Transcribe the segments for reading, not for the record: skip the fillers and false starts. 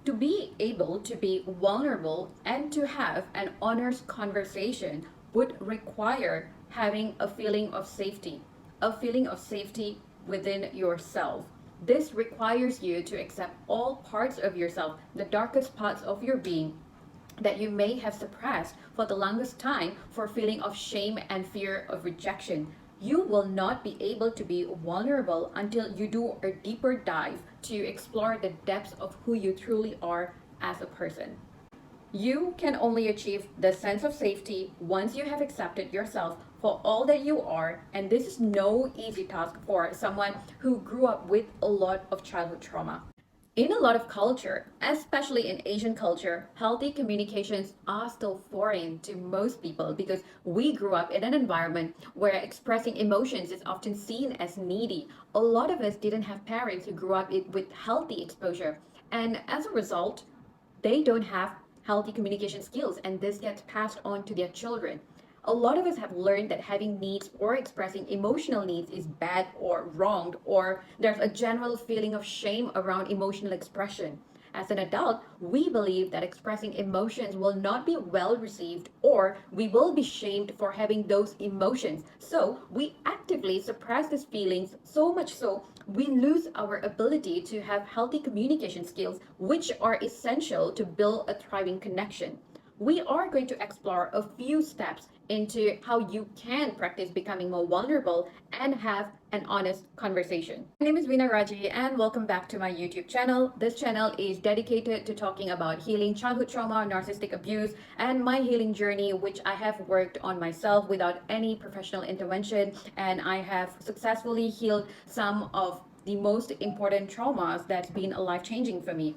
To be able to be vulnerable and to have an honest conversation would require having a feeling of safety within yourself. This requires you to accept all parts of yourself, the darkest parts of your being that you may have suppressed for the longest time for feeling of shame and fear of rejection. You will not be able to be vulnerable until you do a deeper dive to explore the depths of who you truly are as a person. You can only achieve the sense of safety once you have accepted yourself for all that you are, and this is no easy task for someone who grew up with a lot of childhood trauma. In a lot of culture, especially in Asian culture, healthy communications are still foreign to most people because we grew up in an environment where expressing emotions is often seen as needy. A lot of us didn't have parents who grew up with healthy exposure, and as a result, they don't have healthy communication skills, and this gets passed on to their children. A lot of us have learned that having needs or expressing emotional needs is bad or wronged, or there's a general feeling of shame around emotional expression. As an adult, we believe that expressing emotions will not be well received or we will be shamed for having those emotions. So we actively suppress these feelings so much so we lose our ability to have healthy communication skills, which are essential to build a thriving connection. We are going to explore a few steps into how you can practice becoming more vulnerable and have an honest conversation. My name is Veena Raji and welcome back to my YouTube channel. This channel is dedicated to talking about healing childhood trauma, narcissistic abuse, and my healing journey, which I have worked on myself without any professional intervention, and I have successfully healed some of the most important traumas that's been life changing for me.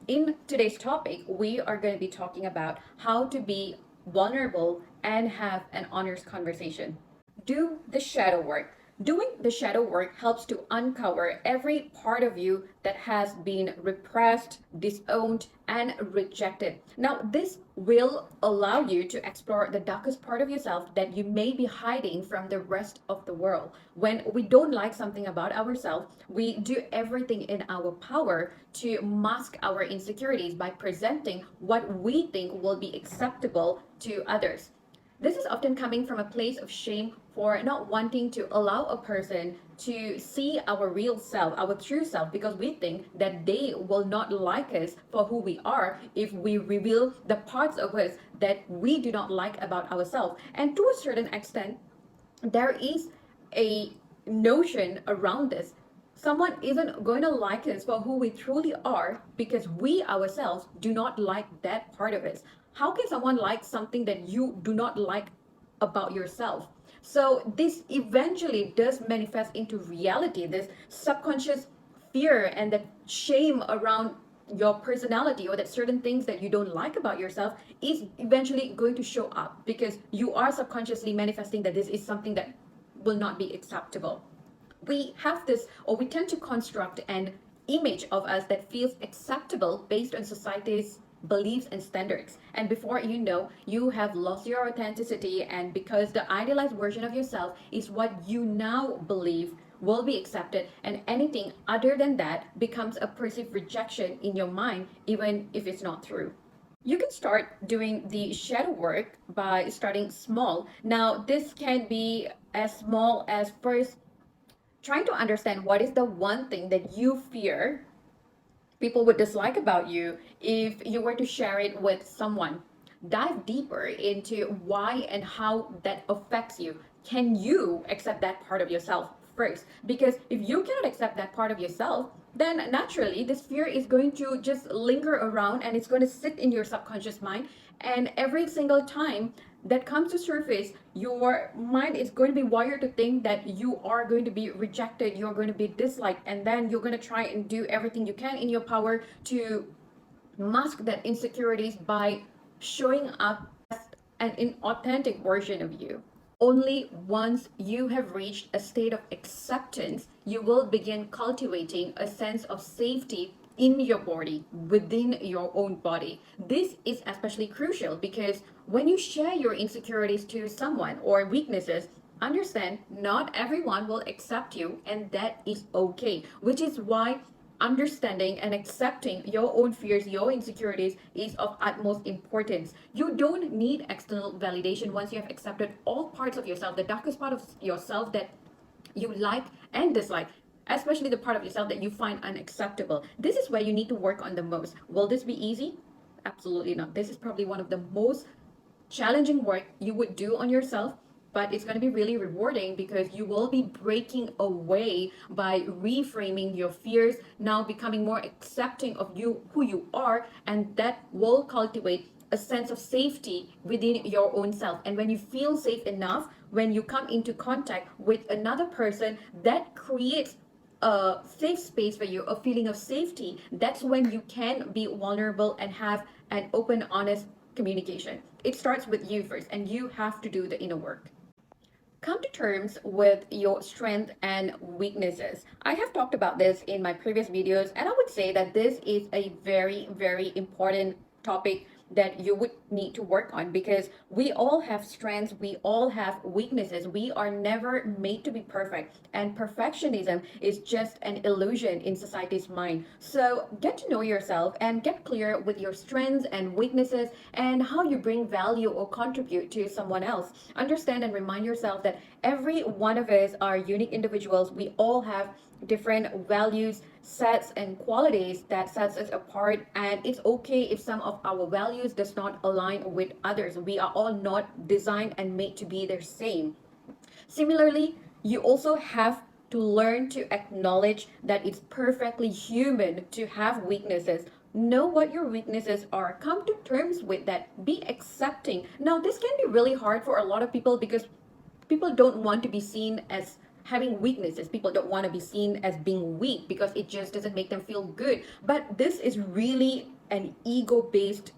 In today's topic, we are going to be talking about how to be vulnerable and have an honest conversation. Do the shadow work. Doing the shadow work helps to uncover every part of you that has been repressed, disowned, and rejected. Now, this will allow you to explore the darkest part of yourself that you may be hiding from the rest of the world. When we don't like something about ourselves, we do everything in our power to mask our insecurities by presenting what we think will be acceptable to others. This is often coming from a place of shame for not wanting to allow a person to see our real self, our true self, because we think that they will not like us for who we are if we reveal the parts of us that we do not like about ourselves. And to a certain extent, there is a notion around this. Someone isn't going to like us for who we truly are because we ourselves do not like that part of us. How can someone like something that you do not like about yourself? So this eventually does manifest into reality, this subconscious fear and that shame around your personality or that certain things that you don't like about yourself is eventually going to show up because you are subconsciously manifesting that this is something that will not be acceptable. We have this, or we tend to construct an image of us that feels acceptable based on society's beliefs and standards. And before you know, you have lost your authenticity, and because the idealized version of yourself is what you now believe will be accepted, and anything other than that becomes a perceived rejection in your mind, even if it's not true. You can start doing the shadow work by starting small. Now, this can be as small as first trying to understand what is the one thing that you fear people would dislike about you if you were to share it with someone. Dive deeper into why and how that affects you. Can you accept that part of yourself first? Because if you cannot accept that part of yourself, then naturally this fear is going to just linger around and it's going to sit in your subconscious mind. And every single time that comes to surface, your mind is going to be wired to think that you are going to be rejected, you're going to be disliked, and then you're going to try and do everything you can in your power to mask that insecurities by showing up as an inauthentic version of you. Only once you have reached a state of acceptance, you will begin cultivating a sense of safety in your body, within your own body. This is especially crucial because when you share your insecurities to someone or weaknesses, understand not everyone will accept you, and that is okay, which is why understanding and accepting your own fears, your insecurities is of utmost importance. You don't need external validation once you have accepted all parts of yourself, the darkest part of yourself that you like and dislike, especially the part of yourself that you find unacceptable. This is where you need to work on the most. Will this be easy? Absolutely not. This is probably one of the most challenging work you would do on yourself, but it's going to be really rewarding because you will be breaking away by reframing your fears, now becoming more accepting of you, who you are, and that will cultivate a sense of safety within your own self. And when you feel safe enough, when you come into contact with another person, that creates a safe space for you, a feeling of safety. That's when you can be vulnerable and have an open, honest communication. It starts with you first, and you have to do the inner work. Come to terms with your strength and weaknesses. I have talked about this in my previous videos, and I would say that this is a very, very important topic that you would need to work on because we all have strengths, we all have weaknesses. We are never made to be perfect, and perfectionism is just an illusion in society's mind. So get to know yourself and get clear with your strengths and weaknesses and how you bring value or contribute to someone else. Understand and remind yourself that every one of us are unique individuals. We all have different values, sets, and qualities that sets us apart, and it's okay if some of our values does not align with others. We are all not designed and made to be the same. Similarly, you also have to learn to acknowledge that it's perfectly human to have weaknesses. Know what your weaknesses are. Come to terms with that. Be accepting. Now, this can be really hard for a lot of people because people don't want to be seen as having weaknesses. People don't want to be seen as being weak because it just doesn't make them feel good. But this is really an ego based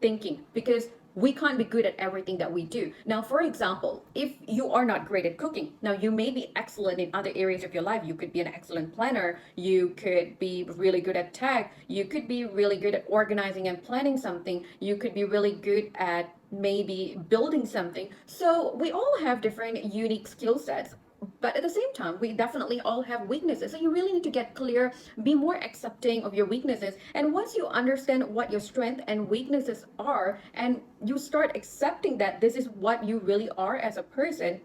thinking because we can't be good at everything that we do. Now, for example, if you are not great at cooking, now you may be excellent in other areas of your life. You could be an excellent planner, you could be really good at tech, you could be really good at organizing and planning something, you could be really good at maybe building something. So we all have different unique skill sets, but at the same time we definitely all have weaknesses. So you really need to get clear, be more accepting of your weaknesses, and once you understand what your strengths and weaknesses are and you start accepting that this is what you really are as a person,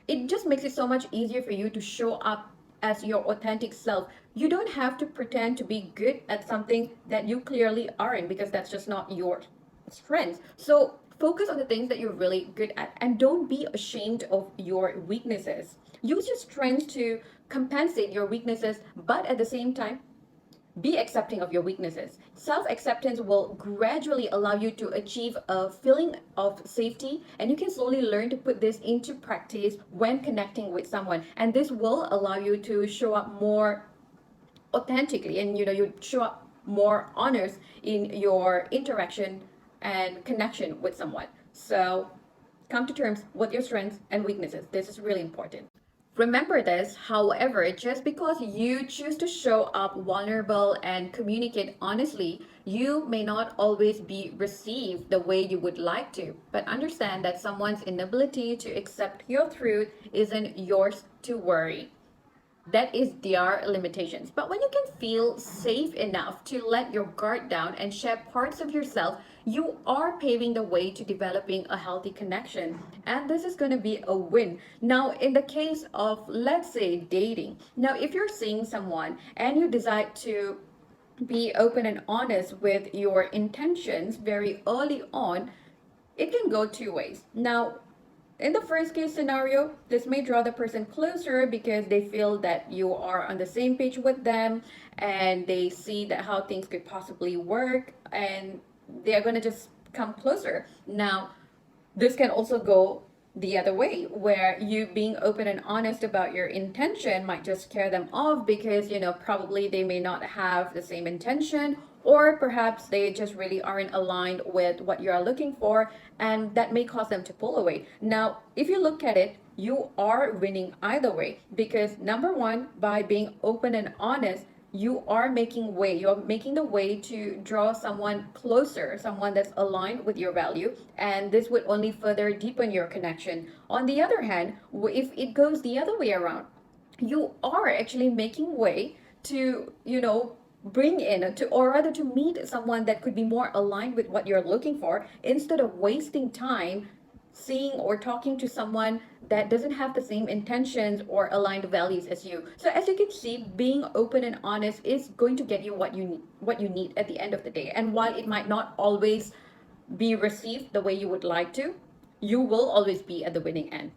it just makes it so much easier for you to show up as your authentic self. You don't have to pretend to be good at something that you clearly aren't because that's just not your strength. So focus on the things that you're really good at and don't be ashamed of your weaknesses. Use your strengths to compensate your weaknesses, but at the same time, be accepting of your weaknesses. Self acceptance will gradually allow you to achieve a feeling of safety, and you can slowly learn to put this into practice when connecting with someone. And this will allow you to show up more authentically, and you show up more honest in your interaction and connection with someone. So come to terms with your strengths and weaknesses. This is really important. Remember this, however, just because you choose to show up vulnerable and communicate honestly, you may not always be received the way you would like to. But understand that someone's inability to accept your truth isn't yours to worry. That is their limitations. But when you can feel safe enough to let your guard down and share parts of yourself, you are paving the way to developing a healthy connection. And this is going to be a win. Now, in the case of, let's say, dating, now if you're seeing someone and you decide to be open and honest with your intentions very early on, it can go two ways. Now, in the first case scenario, this may draw the person closer because they feel that you are on the same page with them and they see that how things could possibly work and they are going to just come closer. Now, this can also go the other way where you being open and honest about your intention might just scare them off because probably they may not have the same intention, or perhaps they just really aren't aligned with what you are looking for, and that may cause them to pull away. Now, if you look at it, you are winning either way because number one, by being open and honest, you are making way, you're making the way to draw someone closer, someone that's aligned with your value, and this would only further deepen your connection. On the other hand, if it goes the other way around, you are actually making way to, bring in to, or rather to meet someone that could be more aligned with what you're looking for, instead of wasting time seeing or talking to someone that doesn't have the same intentions or aligned values as you. So as you can see, being open and honest is going to get you what you need at the end of the day. And while it might not always be received the way you would like to, you will always be at the winning end.